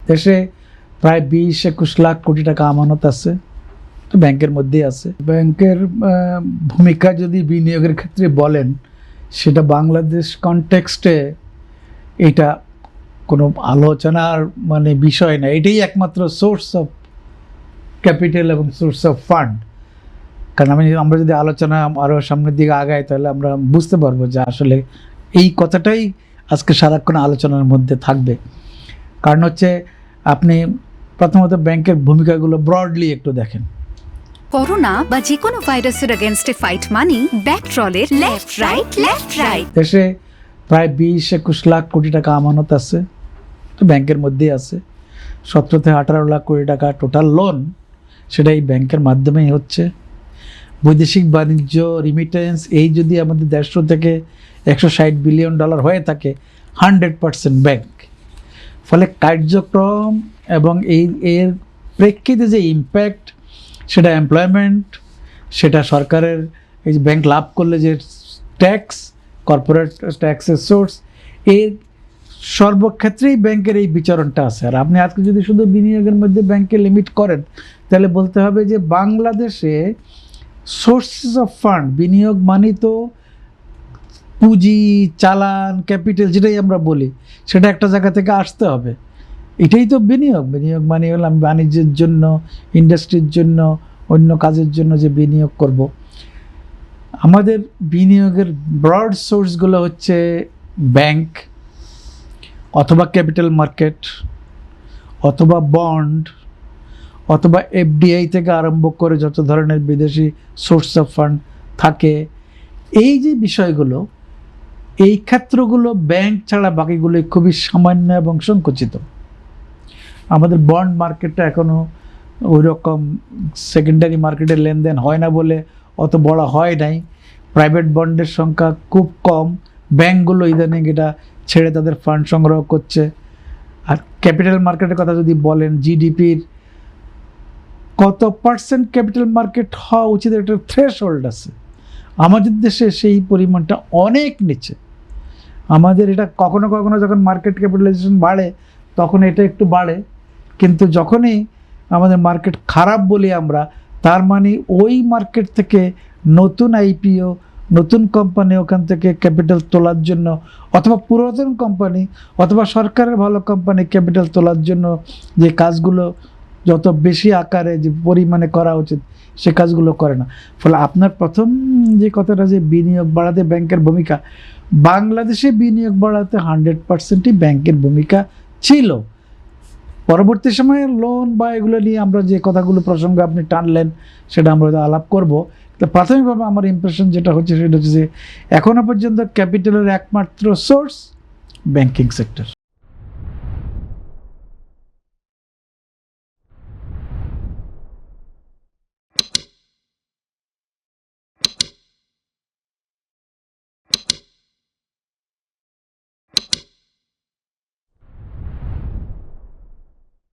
দেশে প্রায় 20-21 লাখ কোটি টাকা আমানত আছে, তো ব্যাংকের মধ্যেই আছে। ব্যাংকের ভূমিকা যদি বিনিয়োগের ক্ষেত্রে বলেন, সেটা বাংলাদেশ কনটেক্সটে এটা কোনো আলোচনার বিষয় না। এটাই একমাত্র সোর্স অফ ক্যাপিটাল এবং সোর্স অফ ফান্ড। কারণ আমরা যদি আলোচনা আরও সামনের দিকে আগাই, তাহলে আমরা বুঝতে পারবো যে আসলে এই কথাটাই আজকে সারাক্ষণ আলোচনার মধ্যে থাকবে। কারণ হচ্ছে আপনি প্রথমত ব্যাংকের ভূমিকাগুলো ব্রডলি একটু দেখেন। করোনা বা যে কোনো ভাইরাসের এগেইনস্টে ফাইট মানি ব্যাকট্রলের লেফট রাইট। দেশে প্রায় 20-21 লাখ কোটি টাকা আমানত আছে, তো ব্যাংকের মধ্যেই আছে। 17 থেকে 18 লাখ কোটি টাকা টোটাল লোন, সেটা এই ব্যাংকের মাধ্যমেই হচ্ছে। বৈদেশিক বাণিজ্য রিমিটেন্স এই যদি আমাদের 150 থেকে 160 বিলিয়ন ডলার হয়ে থাকে, 100% ব্যাংক। ফলে কার্যক্রম এবং এর প্রেক্ষিতে যে ইম্প্যাক্ট, সেটা এমপ্লয়মেন্ট, সেটা সরকারের এই যে ব্যাংক লাভ করলে যে ট্যাক্স, কর্পোরেট ট্যাক্সের সোর্স, এর সর্বক্ষেত্রেই ব্যাংকের এই বিচরণটা আছে। আর আপনি আজকে যদি শুধু বিনিয়োগের মধ্যে ব্যাংকে লিমিট করেন, তাহলে বলতে হবে যে বাংলাদেশে সোর্সেস অফ ফান্ড, বিনিয়োগ মানে তো পুঁজি, চালান, ক্যাপিটাল যেটাই আমরা বলি, সেটা একটা জায়গা থেকে আসতে হবে। এটাই তো বিনিয়োগ। বিনিয়োগ মানে হলো আমি বাণিজ্যের জন্য, ইন্ডাস্ট্রির জন্য, অন্য কাজের জন্য যে বিনিয়োগ করব। আমাদের বিনিয়োগের ব্রড সোর্সগুলো হচ্ছে ব্যাংক, অথবা ক্যাপিটাল মার্কেট, অথবা বন্ড, অথবা এফডিআই থেকে আরম্ভ করে যত ধরনের বিদেশি সোর্স অফ ফান্ড থাকে। এই যে বিষয়গুলো, এই ক্ষেত্রগুলো ব্যাংক ছাড়া বাকিগুলো খুবই সামান্য এবং সংকুচিত। আমাদের বন্ড মার্কেটটা এখনও ওই রকম সেকেন্ডারি মার্কেটের লেনদেন হয় না বলে অত বড় হয় নাই। প্রাইভেট বন্ডের সংখ্যা খুব কম। ব্যাংকগুলো ইদানিং এটা ছেড়ে তাদের ফান্ড সংগ্রহ করছে। আর ক্যাপিটাল মার্কেটের কথা যদি বলেন, জিডিপির কত পার্সেন্ট ক্যাপিটাল মার্কেট হওয়া উচিত, একটা থ্রেশহোল্ড আছে। আমাদের দেশে সেই পরিমাণটা অনেক নিচে। আমাদের এটা কখনো কখনো যখন মার্কেট ক্যাপিটালাইজেশন বাড়ে, তখন এটা একটু বাড়ে, কিন্তু যখনই আমাদের মার্কেট খারাপ বলি আমরা, তার মানে ওই মার্কেট থেকে নতুন আইপিও, নতুন কোম্পানি ওখান থেকে ক্যাপিটাল তোলার জন্য, অথবা পুরাতন কোম্পানি অথবা সরকারের ভালো কোম্পানি ক্যাপিটাল তোলার জন্য যে কাজগুলো যত বেশি আকারে যে পরিমাণে করা উচিত, সে কাজগুলো করে না। ফলে আপনার প্রথম যে কথাটা, যে বিনিয়োগ বাড়াতে ব্যাংকের ভূমিকা, বাংলাদেশে বিনিয়োগ বাড়াতে 100%ই ব্যাংকের ভূমিকা ছিল। পরবর্তী সময়ে লোন বা এগুলো নিয়ে আমরা যে কথাগুলো প্রসঙ্গে আপনি টানলেন, সেটা আমরা আলাপ করব। তো প্রাথমিকভাবে আমার ইমপ্রেশন যেটা হচ্ছে, সেটা হচ্ছে যে এখনও পর্যন্ত ক্যাপিটালের একমাত্র সোর্স ব্যাংকিং সেক্টর।